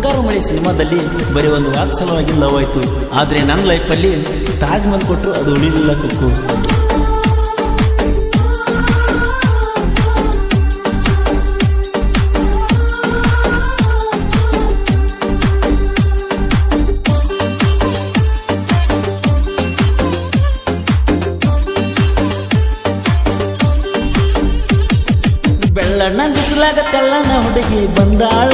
ಮುಂಗಾರು ಮಳೆ ಸಿನಿಮಾದಲ್ಲಿ ಬರೀ ಒಂದು ವಾತ್ಸಲವಾಗಿ ಲವ್ ಆಯ್ತು. ಆದ್ರೆ ನನ್ನ ಲೈಫಲ್ಲಿ ತಾಜ್ ಮಹಲ್ ಕೊಟ್ಟರು ಅದು ಉಳಿಲಿಲ್ಲ ಕುಕ್ಕು. ಬೆಳ್ಳಣ್ಣ ಬಿಸಿಲಾಗ ತೆಳ್ಳನ ಹುಡುಗಿ ಬಂದಾಳ,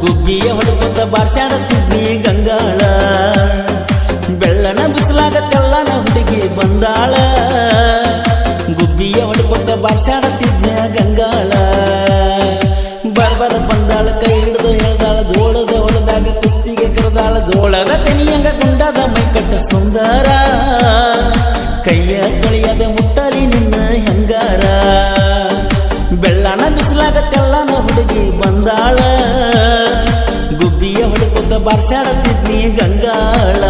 ಗುಬ್ಬಿಯ ಹೊಡೆದ ಬಾರ್ಸಾಡತಿದ್ನಿ ಗಂಗಾಳ. ಬೆಳ್ಳನ ಬಿಸಿಲಾಗ ತೆಳ್ಳನ ಹುಡುಗಿ ಬಂದಾಳ, ಗುಬ್ಬಿಯ ಹೊಡೆದ ಬಾರ್ಸಾಡತಿದ್ನಿ ಗಂಗಾಳ. ಬರ್ಬರ ಬಂದಾಳ, ಕೈ ಹಿಡಿದು ಹೇಳ್ದಾಳ, ಜೋಳದ ಹೊಡೆದಾಗ ಕುತ್ತಿಗೆ ಕರೆದಾಳ. ಜೋಳದ ತೆನಿಯಂಗ ಗುಂಡದ ಮೈಕಟ್ಟ ಸುಂದರ, ಕೈಯ ಕಳಿಯದ ಮುಟ್ಟಲಿ ನಿನ್ನ ಹೆಂಗಾರ. ಬೆಳ್ಳನ ಬಿಸಿಲಾಗ ತೆಳ್ಳನ ಹುಡುಗಿ ಬಂದಾಳ, ಗುಬ್ಬಿಯ ಹೊಡೆಕೊತ್ತ ಬಾರ್ಸಾಡತಿದ್ನಿ ಗಂಗಾಳ.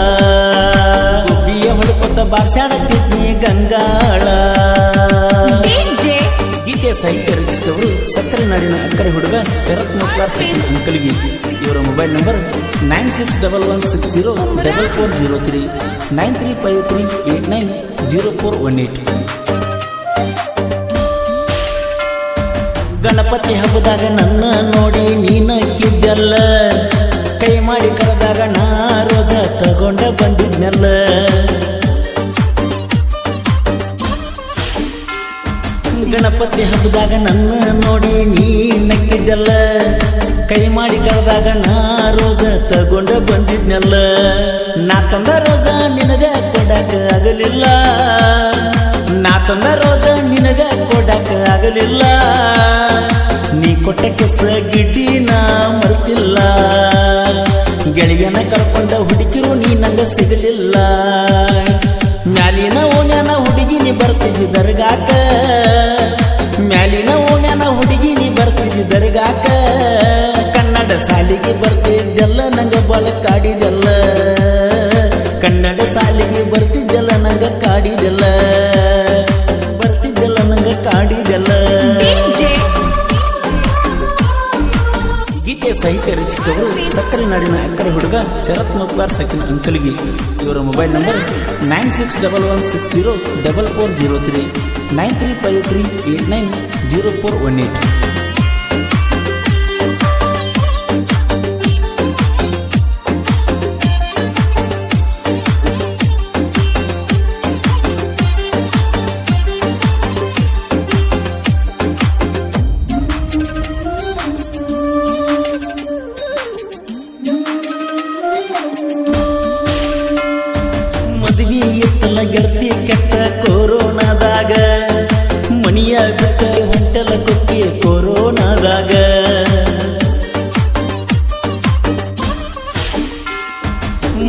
ಗುಬ್ಬಿಯ ಹೊಡೆಕೊತ್ತ ಬಾರ್ಸಾಡತಿದ್ನಿ ಗಂಗಾಳ. ಗೀತೆ ಸಾಹಿತ್ಯ ರಚಿಸಿದವರು ಸಕ್ಕರೆ ನಾಡಿನ ಅಕ್ಕರೆ ಹುಡುಗ ಶರತ್ ಮುಖ್ವಾರ್ ಸೈಕಲ್ ಅಂಕಲ್ಗಿ. ಇವರ ಮೊಬೈಲ್ ನಂಬರ್ 9611604403 9353890418. ಗಣಪತಿ ಹಬ್ಬದಾಗ ನನ್ನ ನೋಡಿ ನೀನಕ್ಕಿದ್ದಲ್ಲ, ಕೈ ಮಾಡಿ ಕರೆದಾಗ ನಾ ರೋಜ ತಗೊಂಡ ಬಂದಿದ್ನಲ್ಲ. ಗಣಪತಿ ಹಬ್ಬದಾಗ ನನ್ನ ನೋಡಿ ನೀನಕ್ಕಿದ್ದಲ್ಲ, ಕೈ ಮಾಡಿ ಕರೆದಾಗ ನಾ ರೋಜ ತಗೊಂಡ ಬಂದಿದ್ನಲ್ಲ. ನಾ ತಂದ ರೋಜ ನಿನಗ ಕೊಡಾಕ ಆಗಲಿಲ್ಲ, ನಾ ತಂದ ರೋಜ ನಿನಗ ಕೊಡಾಕ ಆಗಲಿಲ್ಲ. ನೀ ಕೊಟ್ಟ ಕೆಸ ಗಿಡ್ಡಿ ನಾ ಮರ್ತಿಲ್ಲ, ಗೆಳೆಯನ ಕರ್ಕೊಂಡ ಹುಡುಕಿರು ನೀ ನಂಗ ಸಿಗಲಿಲ್ಲ. ಮ್ಯಾಲಿನ ಓಣ್ಯಾನ ಹುಡುಗಿ ನೀ ಬರ್ತಿದ್ದಿ ದರ್ಗಾಕ, ಮ್ಯಾಲಿನ ಓಣ್ಯಾನ ಹುಡುಗಿ ನೀ ಬರ್ತಿದ್ದಿ ದರ್ಗಾಕ. ಕನ್ನಡ ಸಾಲಿಗೆ ಬರ್ತಿದ್ದೆಲ್ಲ ನಂಗ ಬಾಳ ಕಾಡಿದೆಲ್ಲ, ಕನ್ನಡ ಸಾಲಿಗೆ ಬರ್ತಿದ್ದೆಲ್ಲ ನಂಗ ಕಾಡಿದೆಲ್ಲ, ಬರ್ತಿದ್ದೆಲ್ಲ ನಂಗ ಕಾಡಿದೆಲ್ಲ. ಗೀತೆ ಸಾಹಿತ್ಯ ರಚಿಸಿದವರು ಸಕ್ಕರೆ ನಾಡಿನ ಅಕ್ಕರೆ ಹುಡುಗ ಶರತ್ ಮುಖ್ವಾರ್ ಸೈಕಲ್ ಅಂಕಲ್ಗಿ. ಇವರ ಮೊಬೈಲ್ ನಂಬರ್ 9611604403 9353890418. ಮದುವೆ ಎತ್ತಲ ಗೆಳತಿ ಕೆಟ್ಟ ಕೊರೋನಾದಾಗ, ಮನಿಯ ಬಿಟ್ಟ ಹೊಂಟಲ ಕೊಕ್ಕಿ ಕೊರೋನಾದಾಗ.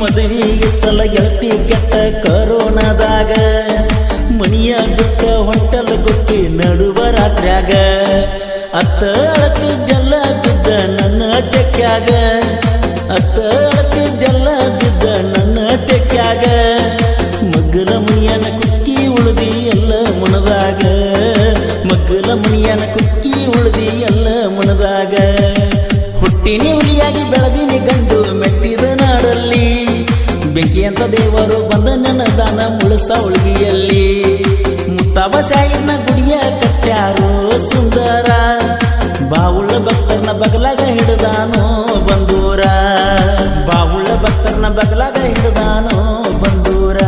ಮದುವೆ ಎತ್ತಲ ಗೆಳತಿ ಕೆಟ್ಟ ಕೊರೋನಾದಾಗ, ಮನಿಯ ಬಿಟ್ಟ ಹೊಂಟಲ ಕೊಕ್ಕಿ ನಡುವ ರಾತ್ರ್ಯಾಗ. ಅತ್ತ ಅಳತಿದ್ದೆಲ್ಲ ಬಿದ್ದ ನನ್ನ ತೆಕ್ಯಾಗ, ಅತ್ತ ಅಳತಿದ್ದೆಲ್ಲ ಬಿದ್ದ ನನ್ನ ತೆಕ್ಯಾಗ. ಮಗ್ಗಲ ಮಣಿಯನ ಕುಕ್ಕಿ ಉಳಿದಿ ಎಲ್ಲ ಮುಣದಾಗ, ಮಗ್ಗಲ ಮಣಿಯನ ಕುಕ್ಕಿ ಉಳಿದಿ ಎಲ್ಲ ಮುಣದಾಗ. ಹುಟ್ಟಿನಿ ಹುಲಿಯಾಗಿ ಬೆಳೆದಿನಿ ಗಂಡು ಮೆಟ್ಟಿದ ನಾಡಲ್ಲಿ, ಬೆಂಕಿ ಅಂತ ದೇವರು ಬಂದ ನನ್ನ ದಾನ ಮುಳಸ ಉಳ್ಗಿಯಲ್ಲಿ. ಮುತ್ತಾಬ ಸಾಯಿನ ಗುಡಿಯ ಕಟ್ಟ್ಯಾರೋ ಸುಂದರ, ಬಾವುಳ್ಳ ಭಕ್ತರನ್ನ ಬಗಲಾಗ ಹಿಡಿದಾನೋ ಬಂದೂರ, ಬಾವುಳ್ಳ ಭಕ್ತರನ್ನ ಬಗಲಾಗ ಹಿಡಿದಾನೋ ಬಂದೂರ.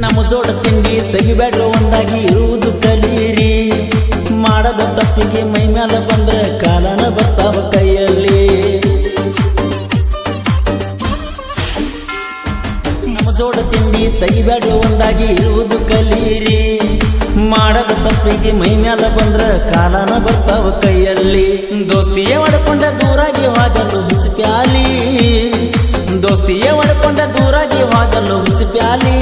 ನಮ್ಮ ಜೋಡ ತಿಂಡಿ ತೆಗಿಬೇಡ್ರ ಒಂದಾಗಿ ಇರುವುದು ಕಲೀರಿ, ಮಾಡದ ತಪ್ಪಿಗೆ ಮೈ ಮ್ಯಾಲ ಬಂದ್ರ ಕಾಲನ ಬರ್ತಾವ ಕೈಯಲ್ಲಿ. ನಮ್ಮ ಜೋಡ ತಿಂಡಿ ತೆಗಿಬೇಡ್ರ ಒಂದಾಗಿ ಇರುವುದು ಕಲೀರಿ, ಮಾಡದ ತಪ್ಪಿಗೆ ಮೈ ಮ್ಯಾಲ ಬಂದ್ರ ಕಾಲನ ಬರ್ತಾವ ಕೈಯಲ್ಲಿ. ದೋಸ್ತಿಯ ಹೊಡ್ಕೊಂಡ ದೂರಾಗಿ ಹೋದಲು ಹುಚ್ಚು ಪ್ಯಾಲಿ, ದೋಸ್ತಿಯ ಹೊಡ್ಕೊಂಡ ದೂರಾಗಿ ಹೋದಲು ಹುಚ್ಚು ಪ್ಯಾಲಿ.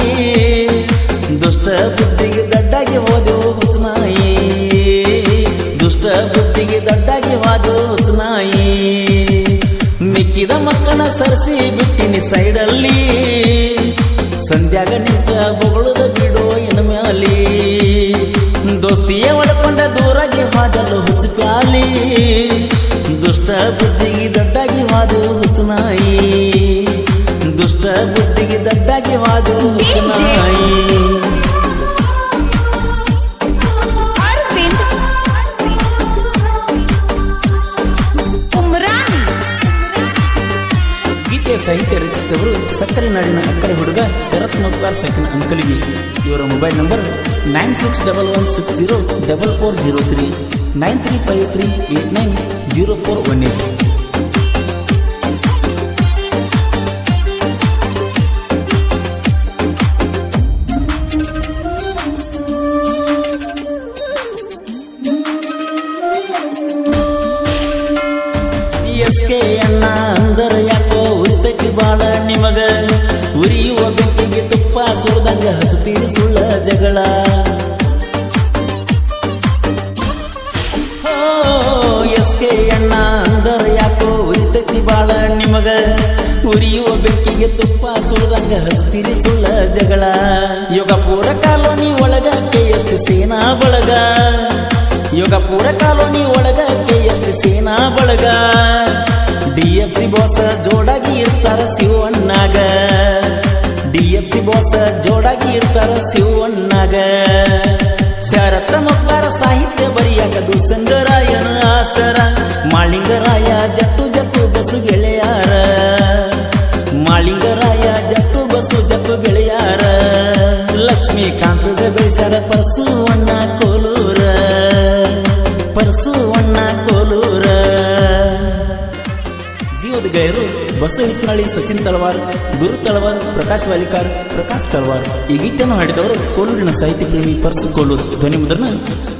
ದುಷ್ಟ ಬುದ್ಧಿಗೆ ದಡ್ಡಾಗಿ ಹೋದೆವು ಹುಚ್ಚನಾಯಿ, ದುಷ್ಟ ಬುದ್ಧಿಗೆ ದಡ್ಡಾಗಿ ಸರಸಿ ಬಿಟ್ಟಿನಿ ಸೈಡಲ್ಲಿ ಸಂಧ್ಯಾಗ ನಿಂತ ಬೊಗಳುದ ಬಿಡೋ ಎನಮ್ಯಾಲಿ ದೋಸ್ತಿಯ ಒಡ್ಕೊಂಡ ದೂರಾಗಿ ಹಾದಲು ಹುಚ್ಚು ಪ್ಯಾಲಿ ದುಷ್ಟ ಬುದ್ಧಿಗೆ ದಡ್ಡಾಗಿ ಹಾದು ಹುಚ್ಚು ನಾಯಿ ದುಷ್ಟ ಬುದ್ಧಿಗೆ ದಡ್ಡಾಗಿ ಹಾದು ಹುಚ್ಚು ನಾಯಿ ಸಾಹಿತ್ಯ ರಚಿಸಿದವರು ಸಕ್ಕರೆ ನಾಡಿನ ಅಕ್ಕರೆ ಹುಡುಗ ಶರತ್ ಮುಖ್ತಾರ್ ಸಕಿನ್ ಅಂಕಲಿಗೆ ಇವರ ಮೊಬೈಲ್ ನಂಬರ್ 9611604403 9353890418 ಎಸ್ಕೆ ಅಣ್ಣ ಅಂದರ ಯಾಕೋ ಉರಿತೈತಿ ಬಾಳ ನಿಮಗ ಉರಿಯುವ ಬೆಂಕಿಗೆ ತುಪ್ಪ ಸುರಿದಂಗ ಹಚ್ಚುತ್ತೀರಿ ಸುಳ್ಳ ಜಗಳ ಎಸ್ಕೆ ಅಣ್ಣ ಅಂದರ ಯಾಕೋ ಉರಿತೈತಿ ಬಾಳ ನಿಮಗ ಉರಿಯುವ ಬೆಂಕಿಗೆ ತುಪ್ಪ ಸುರಿದಂಗ ಹಚ್ತೀರಿ ಸುಳ್ಳ ಜಗಳ ಯೋಗಪುರ ಕಾಲೋನಿ ಒಳಗ ಎಷ್ಟು ಸೇನಾ ಬಳಗ ಯೋಗಪುರ ಕಾಲೋನಿ ಒಳಗ ಎಷ್ಟು ಸೇನಾ ಬಳಗ DFC ಬಾಸ್ ಜೋಡಾಗಿ ಇರ್ತಾರ ಶಿವಣ್ಣಾಗ DFC ಬಾಸ್ ಜೋಡಾಗಿ ಇರ್ತಾರ ಶಿವಣ್ಣಾಗ ಶರತ ಮುಖ್ತಾರ ಸಾಹಿತ್ಯ ಬರಿಯಾಕ ದುಸಂಗರಾಯನ ಆಸರ ಮಾಳಿಂಗರಾಯ ಜಟ್ಟು ಜಟ್ಟು ಬಸು ಗೆಳೆಯಾರ ಮಾಳಿಂಗರಾಯ ಜಟ್ಟು ಬಸು ಜಟ್ಟು ಗೆಳೆಯಾರ ಲಕ್ಷ್ಮೀಕಾಂತಗ ಬೆಳೆಸ್ಯಾರ ಪರಸುವಣ್ಣ ಕೋಲೂರ ಪರಸುವಣ್ಣ ಕೋಲೂರ ಜೀವದ ಗೆಳೆಯರು ಬಸವ ಹಿತ್ನಾಳಿ ಸಚಿನ್ ತಳವಾರ್ ಗುರು ತಳವಾರ್ ಪ್ರಕಾಶ್ ವಾಲಿಕಾರ್ ಪ್ರಕಾಶ್ ತಳವಾರ್ ಈ ಗೀತೆಯನ್ನು ಹಾಡಿದವರು ಕೋಲೂರಿನ ಸಾಹಿತ್ಯ ಪ್ರೇಮಿ ಪರಸು ಕೋಲೂರು ಧ್ವನಿ ಮುದ್ರಣ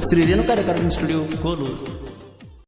ಶ್ರೀ ರೇಣುಕಾ ರೆಕಾರ್ಡಿಂಗ್ ಸ್ಟುಡಿಯೋ ಕೋಲೂರು